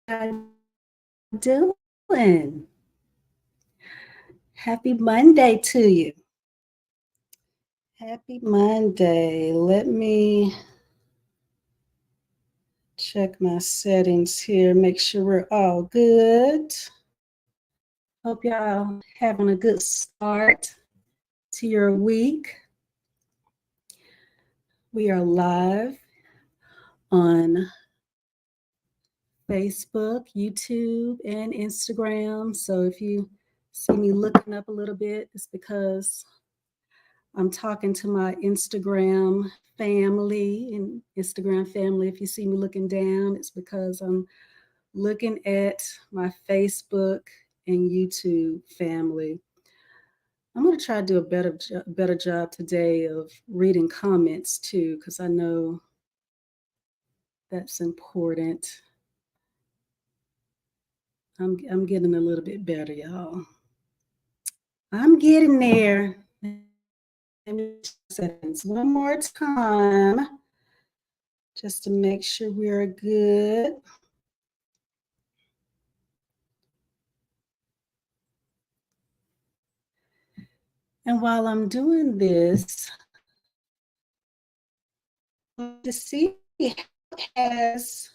y'all doing? Happy Monday to you. Happy Monday. Let me check my settings here, make sure we're all good. Hope y'all having a good start to your week. We are live on Facebook, YouTube, and Instagram. So if you see me looking up a little bit, it's because I'm talking to my Instagram family. And Instagram family, if you see me looking down, it's because I'm looking at my Facebook and YouTube family. I'm going to try to do a better job today of reading comments too, because I know that's important. I'm getting a little bit better, y'all. I'm getting there. Let me settings one more time just to make sure we're good. And while I'm doing this, to see how has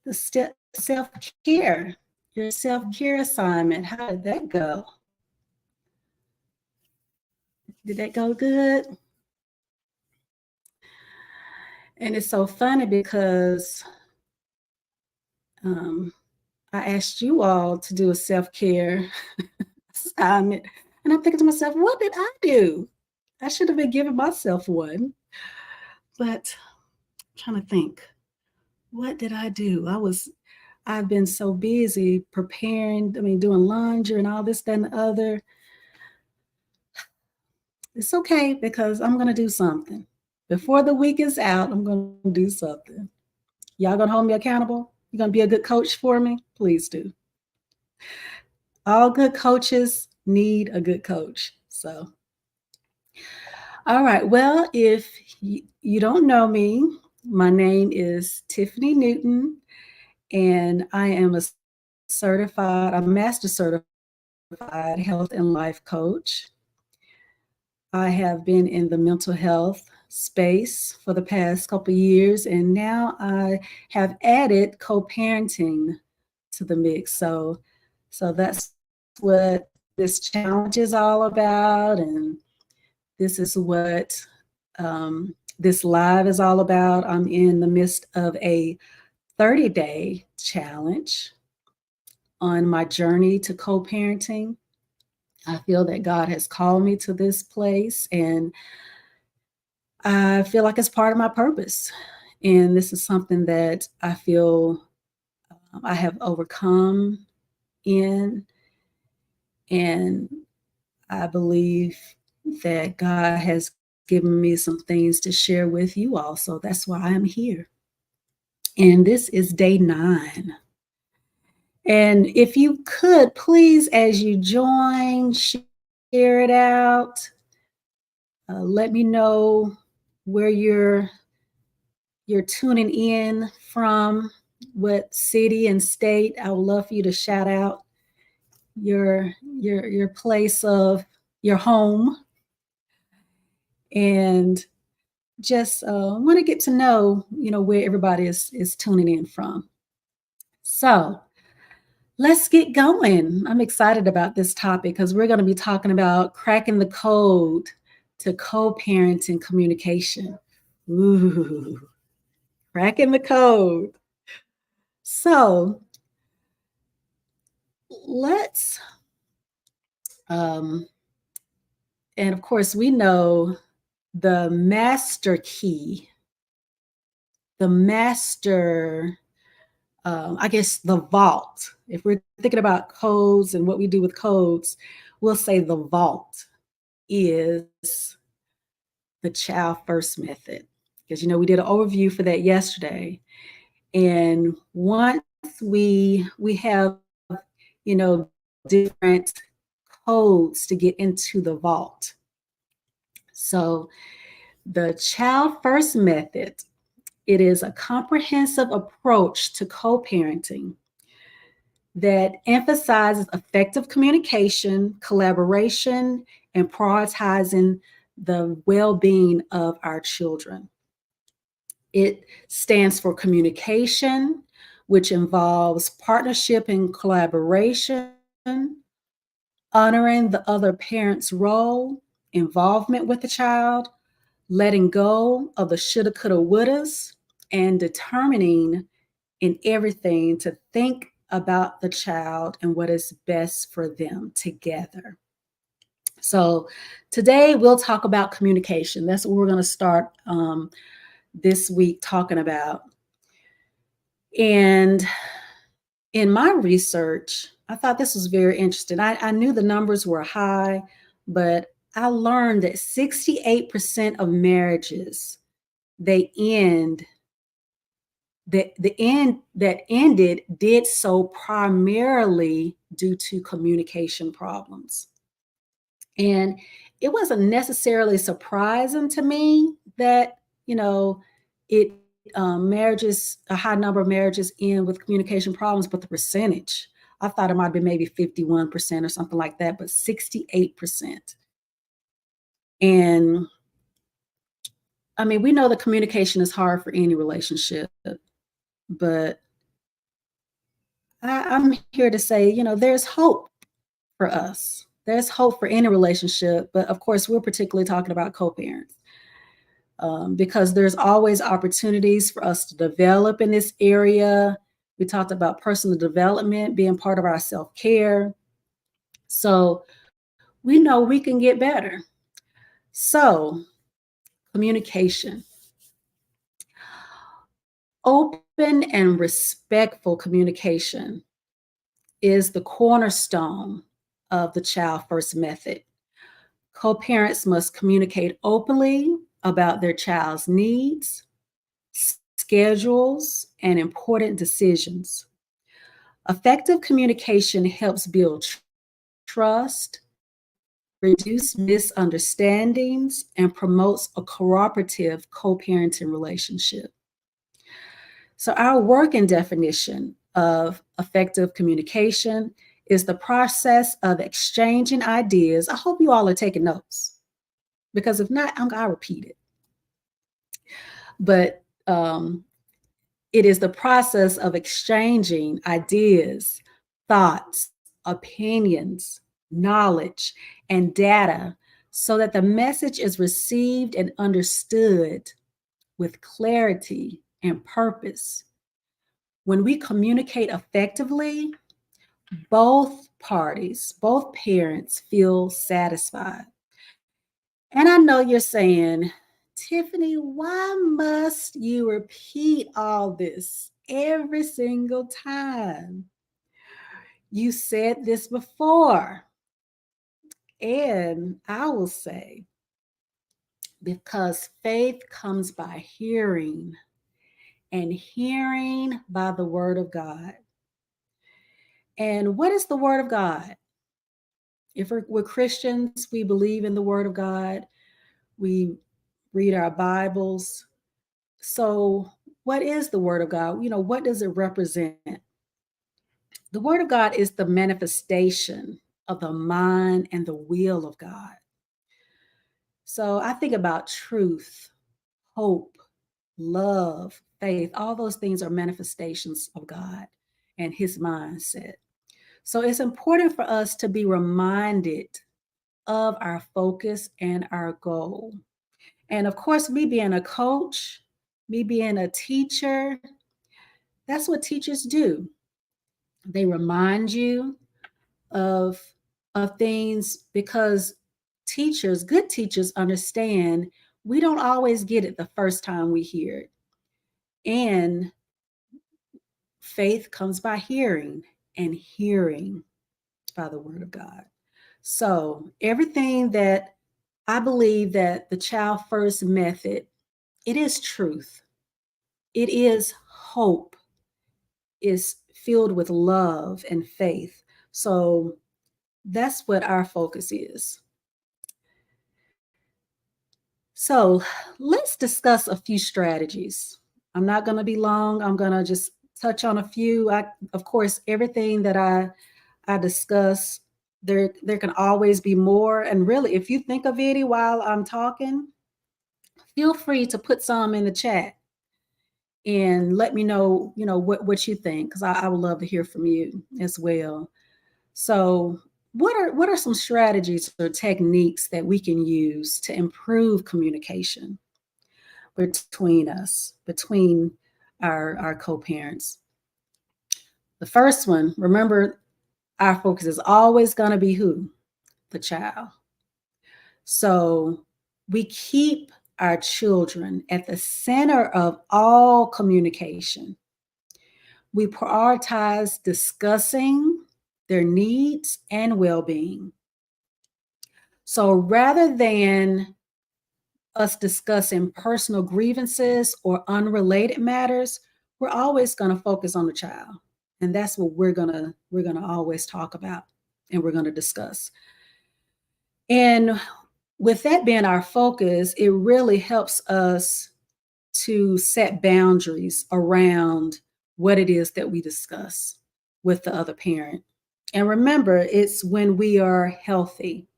the self-care, your self-care assignment, how did that go? Did that go good? And it's so funny because I asked you all to do a self-care assignment. And I'm thinking to myself, what did I do? I should have been giving myself one. But I'm trying to think, what did I do? I've been so busy preparing, doing laundry and all this, that, and the other. It's okay because I'm going to do something. Before the week is out, I'm going to do something. Y'all going to hold me accountable? You're going to be a good coach for me? Please do. All good coaches need a good coach. So, all right. Well, if you don't know me, my name is Tiffany Newton, and I am a master certified health and life coach. I have been in the mental health space for the past couple of years, and now I have added co-parenting to the mix. So that's what this challenge is all about, and this is what this live is all about. I'm in the midst of a 30-day challenge on my journey to co-parenting. I feel that God has called me to this place, and I feel like it's part of my purpose. And this is something that I feel I have overcome in, and I believe that God has given me some things to share with you all. So that's why I'm here. And this is day 9. And if you could, please, as you join, share it out. Let me know where you're tuning in from, what city and state. I would love for you to shout out your place of your home, and just want to get to know where everybody is tuning in from. So let's get going. I'm excited about this topic because we're going to be talking about cracking the code to co-parenting communication. Ooh, cracking the code. So let's, and of course, we know the master key, the master, I guess, the vault. If we're thinking about codes and what we do with codes, we'll say the vault is the child first method. Because, we did an overview for that yesterday. And once we have, different codes to get into the vault. So the child first method It is a comprehensive approach to co-parenting that emphasizes effective communication, collaboration, and prioritizing the well-being of our children. It stands for communication, which involves partnership and collaboration, honoring the other parent's role, involvement with the child, letting go of the shoulda, coulda, wouldas, and determining in everything to think about the child and what is best for them together. So today we'll talk about communication. That's what we're going to start this week talking about. And in my research, I thought this was very interesting. I knew the numbers were high, but I learned that 68% of marriages they end the end that ended did so primarily due to communication problems. And it wasn't necessarily surprising to me that, it marriages, a high number of marriages end with communication problems, but the percentage, I thought it might be maybe 51% or something like that, but 68%. And I mean, we know that communication is hard for any relationship, but I'm here to say, there's hope for us. There's hope for any relationship, but of course, we're particularly talking about co-parents because there's always opportunities for us to develop in this area. We talked about personal development being part of our self-care. So we know we can get better. So communication. Open and respectful communication is the cornerstone of the Child First method. Co-parents must communicate openly about their child's needs, schedules, and important decisions. Effective communication helps build trust, reduce misunderstandings, and promotes a cooperative co-parenting relationship. So our working definition of effective communication is the process of exchanging ideas. I hope you all are taking notes, because if not, I'll repeat it. But it is the process of exchanging ideas, thoughts, opinions, knowledge, and data so that the message is received and understood with clarity and purpose. When we communicate effectively, both parties, both parents feel satisfied. And I know you're saying, Tiffany, why must you repeat all this every single time? You said this before. And I will say, because faith comes by hearing, and hearing by the word of God. And what is the word of God? If we're Christians, we believe in the word of God. We read our Bibles. So what is the word of God? What does it represent? The word of God is the manifestation of the mind and the will of God. So I think about truth, hope, love, faith. All those things are manifestations of God and his mindset. So it's important for us to be reminded of our focus and our goal. And of course, me being a coach, me being a teacher, that's what teachers do. They remind you of things, because teachers, good teachers, understand we don't always get it the first time we hear it. And faith comes by hearing, and hearing by the word of God. So everything that I believe that the Child First method, it is truth. It is hope. Is filled with love and faith. So that's what our focus is. So let's discuss a few strategies I'm not going to be long. I'm going to just touch on a few. Of course, everything that I discuss, there can always be more. And really, if you think of any while I'm talking, feel free to put some in the chat and let me know, what you think, because I would love to hear from you as well. So, what are some strategies or techniques that we can use to improve communication between us, between our co-parents? The first one, remember, our focus is always going to be who? The child. So we keep our children at the center of all communication. We prioritize discussing their needs and well-being. So rather than us discussing personal grievances or unrelated matters, we're always going to focus on the child. And that's what we're going to always talk about, and we're going to discuss. And with that being our focus, it really helps us to set boundaries around what it is that we discuss with the other parent. And remember, it's when we are healthy.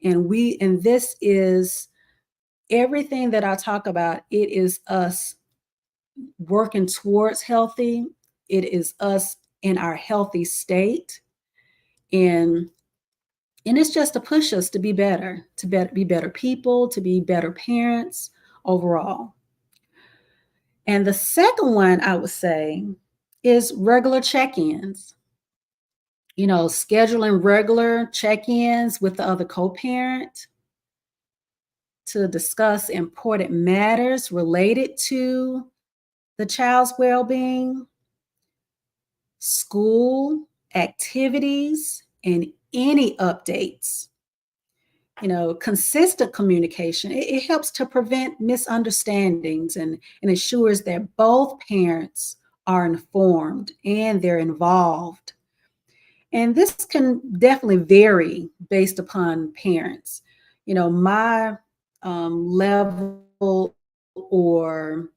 And this is everything that I talk about. It is us working towards healthy. It is us in our healthy state. And it's just to push us to be better, be better people, to be better parents overall. And the second one I would say is regular check-ins. Scheduling regular check-ins with the other co-parent to discuss important matters related to the child's well-being, school activities, and any updates. Consistent communication, it helps to prevent misunderstandings and ensures that both parents are informed and they're involved. And this can definitely vary based upon parents. My level or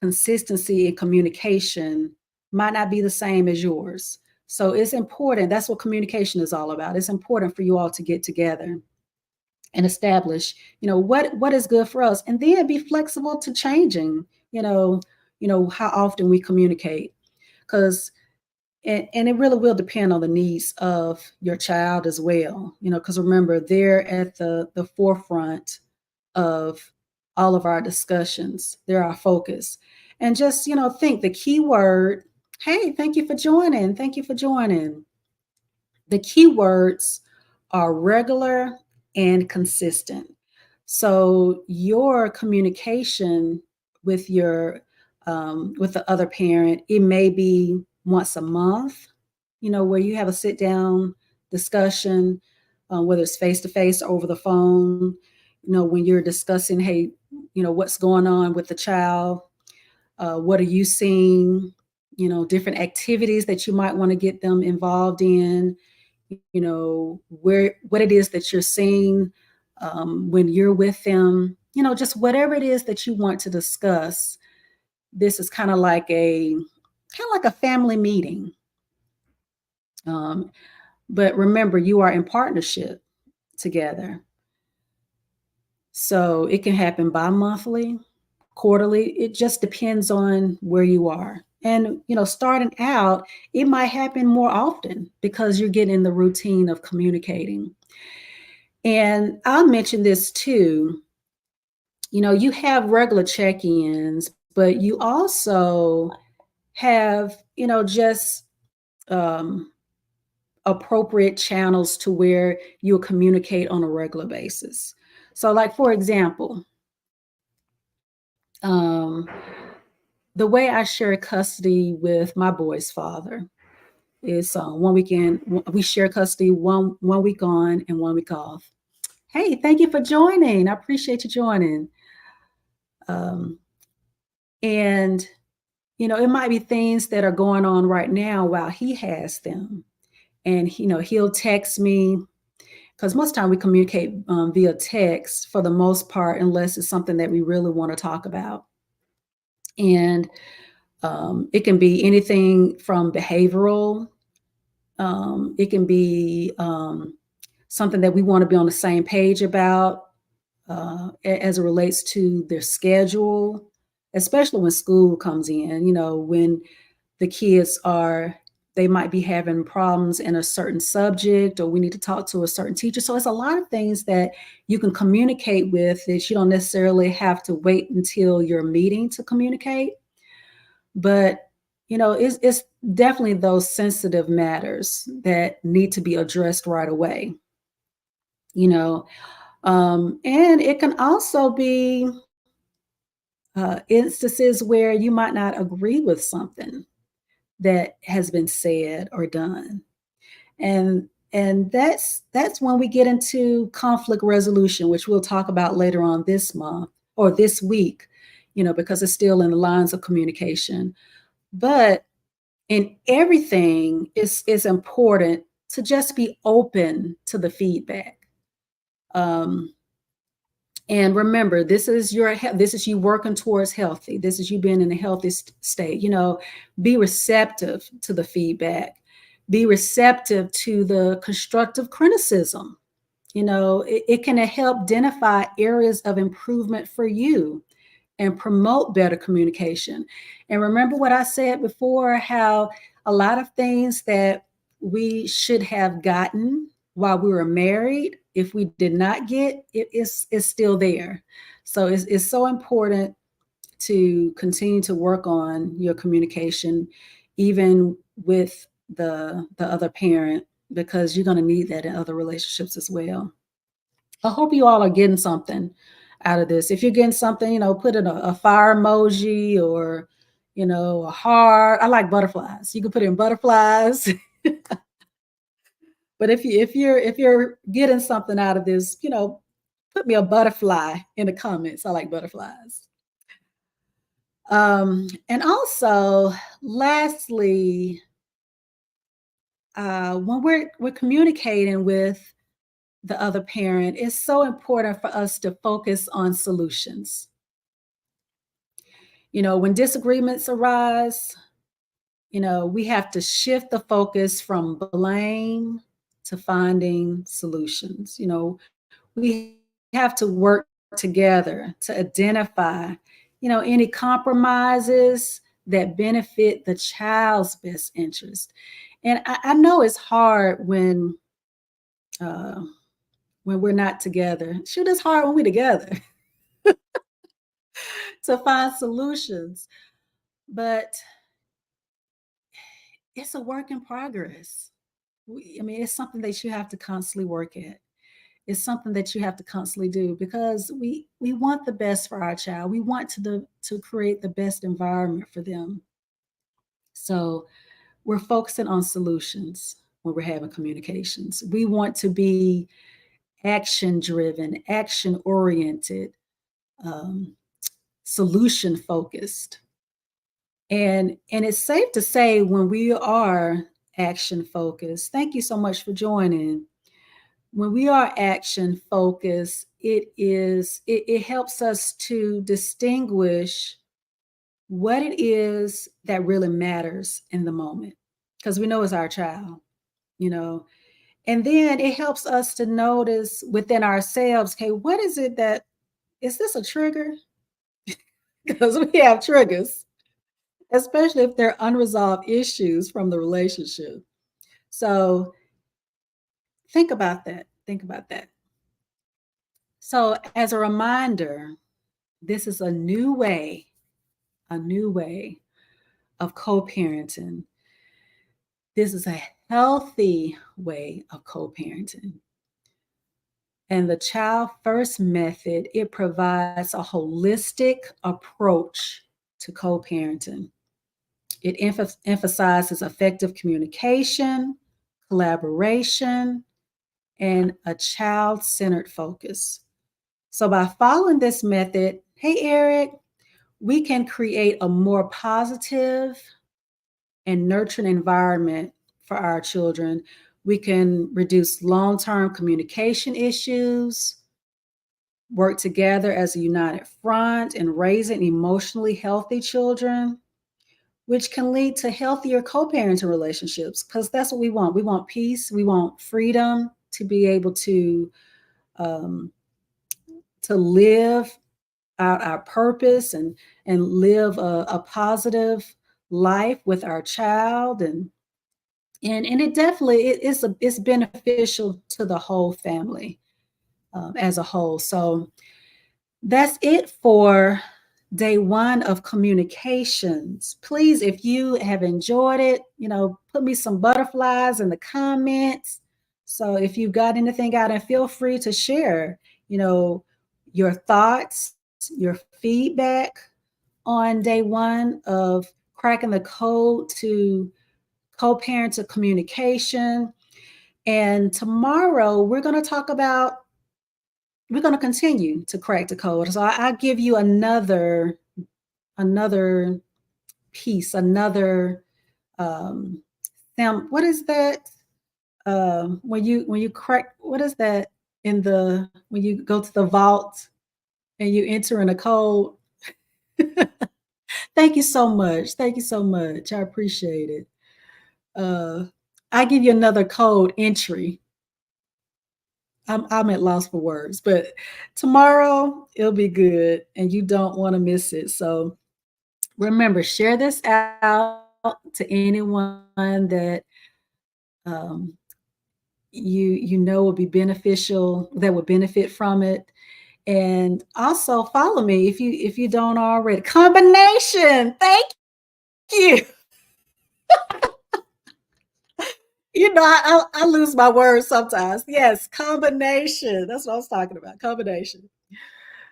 consistency in communication might not be the same as yours. So it's important. That's what communication is all about. It's important for you all to get together and establish, what is good for us, and then be flexible to changing, how often we communicate, because and it really will depend on the needs of your child as well, because remember, they're at the forefront of all of our discussions. They're our focus. And just, think the key word, hey, thank you for joining. Thank you for joining. The key words are regular and consistent. So your communication with with the other parent, it may be once a month, where you have a sit down discussion, whether it's face to face or over the phone. When you're discussing, hey, what's going on with the child, what are you seeing, different activities that you might want to get them involved in, what it is that you're seeing when you're with them, just whatever it is that you want to discuss. This is kind of like a family meeting. But remember, you are in partnership together. So it can happen bi-monthly, quarterly. It just depends on where you are. And, starting out, it might happen more often because you're getting in the routine of communicating. And I'll mention this too. You have regular check-ins, but you also have, just appropriate channels to where you'll communicate on a regular basis. So, like, for example, the way I share custody with my boy's father is one weekend, we share custody one week on and 1 week off. Hey, thank you for joining. I appreciate you joining. And, it might be things that are going on right now while he has them. And, he'll text me, because most of the time we communicate via text for the most part, unless it's something that we really want to talk about. And it can be anything from behavioral. It can be something that we want to be on the same page about as it relates to their schedule, especially when school comes in, when the kids they might be having problems in a certain subject, or we need to talk to a certain teacher. So it's a lot of things that you can communicate with that you don't necessarily have to wait until your meeting to communicate. But it's definitely those sensitive matters that need to be addressed right away. And it can also be instances where you might not agree with something that has been said or done, and that's when we get into conflict resolution, which we'll talk about later on this month or this week, because it's still in the lines of communication. But in everything, it's important to just be open to the feedback. And remember, this is you working towards healthy. This is you being in a healthy state. Be receptive to the feedback. Be receptive to the constructive criticism. It can help identify areas of improvement for you and promote better communication. And remember what I said before, how a lot of things that we should have gotten while we were married, if we did not get, it's still there. So it's so important to continue to work on your communication, even with the other parent, because you're going to need that in other relationships as well. I hope you all are getting something out of this. If you're getting something, put in a fire emoji, or a heart. I like butterflies. You can put in butterflies. But if you're getting something out of this, put me a butterfly in the comments. I like butterflies. And also, lastly, when we're communicating with the other parent, it's so important for us to focus on solutions. When disagreements arise, we have to shift the focus from blame to finding solutions. We have to work together to identify, any compromises that benefit the child's best interest. And I know it's hard when we're not together. Shoot, it's hard when we're together to find solutions. But it's a work in progress. It's something that you have to constantly work at. It's something that you have to constantly do, because we want the best for our child. We want to create the best environment for them. So we're focusing on solutions when we're having communications. We want to be action driven, action oriented, solution focused. And it's safe to say, when we are action focused, thank you so much for joining. When we are action focused, it helps us to distinguish what it is that really matters in the moment, because we know it's our child, and then it helps us to notice within ourselves, okay, what is it is this a trigger? Because we have triggers, especially if they're unresolved issues from the relationship. So think about that. Think about that. So, as a reminder, this is a new way of co-parenting. This is a healthy way of co-parenting. And the Child First method, it provides a holistic approach to co-parenting. It emphasizes effective communication, collaboration, and a child-centered focus. So by following this method, hey, Eric, we can create a more positive and nurturing environment for our children. We can reduce long-term communication issues. work together as a united front in raising emotionally healthy children, which can lead to healthier co-parenting relationships, because that's what we want. We want peace. We want freedom to be able um, to live out our purpose and live a positive life with our child. And it definitely it's beneficial to the whole family as a whole. So that's it for day one of communications. Please, if you have enjoyed it, put me some butterflies in the comments. So if you've got anything out, and feel free to share, your thoughts, your feedback on day one of cracking the code to co-parental communication. And tomorrow we're going to continue to crack the code. So I'll give you another piece, another what is that? When you crack, what is that when you go to the vault and you enter in a code? Thank you so much. Thank you so much. I appreciate it. I give you another code entry. I'm at loss for words, but tomorrow it'll be good and you don't want to miss it. So remember, share this out to anyone that you know will be beneficial, that would benefit from it. And also follow me if you don't already. Combination. Thank you. I lose my words sometimes. Yes, combination. That's what I was talking about. Combination.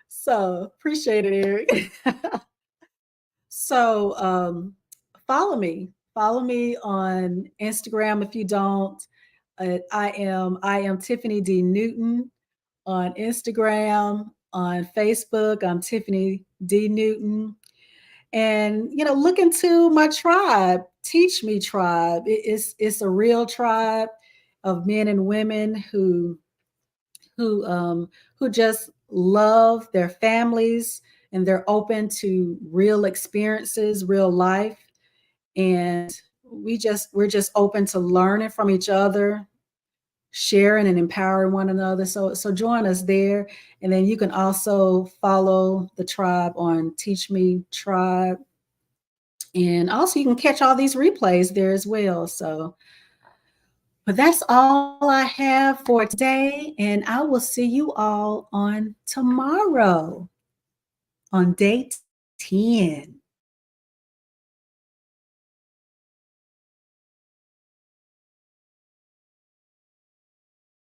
So appreciate it, Eric. So follow me. Follow me on Instagram if you don't. I am Tiffany D. Newton on Instagram. On Facebook, I'm Tiffany D. Newton. And look into my tribe, Teach Me Tribe. It's a real tribe of men and women who just love their families, and they're open to real experiences, real life. And we're just open to learning from each other, sharing and empowering one another. So join us there. And then you can also follow the tribe on Teach Me Tribe. And also you can catch all these replays there as well. So, but that's all I have for today. And I will see you all on tomorrow on day 10.